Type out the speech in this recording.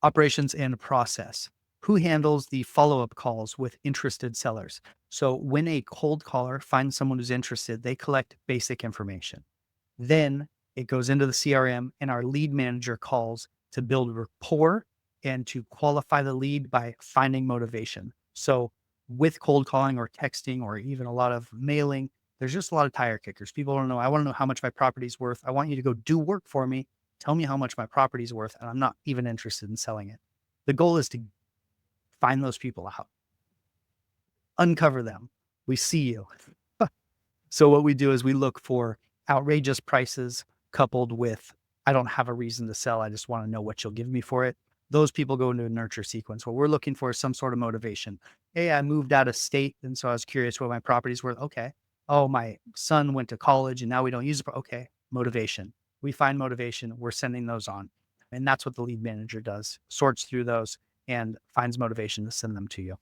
Operations and process. Who handles the follow-up calls with interested sellers? So when a cold caller finds someone who's interested, they collect basic information. Then it goes into the CRM and our lead manager calls to build rapport and to qualify the lead by finding motivation. So with cold calling or texting or even a lot of mailing, there's just a lot of tire kickers. People don't know. I want to know how much my property's worth. I want you to go do work for me. Tell me how much my property's worth, and I'm not even interested in selling it. The goal is to find those people out, uncover them. We see you. So what we do is we look for outrageous prices coupled with, I don't have a reason to sell. I just want to know what you'll give me for it. Those people go into a nurture sequence. What we're looking for is some sort of motivation. Hey, I moved out of state. And so I was curious what my property's worth. Okay. Oh, my son went to college and now we don't use it. Okay. Motivation. We find motivation. We're sending those on. And that's what the lead manager does, sorts through those and finds motivation to send them to you.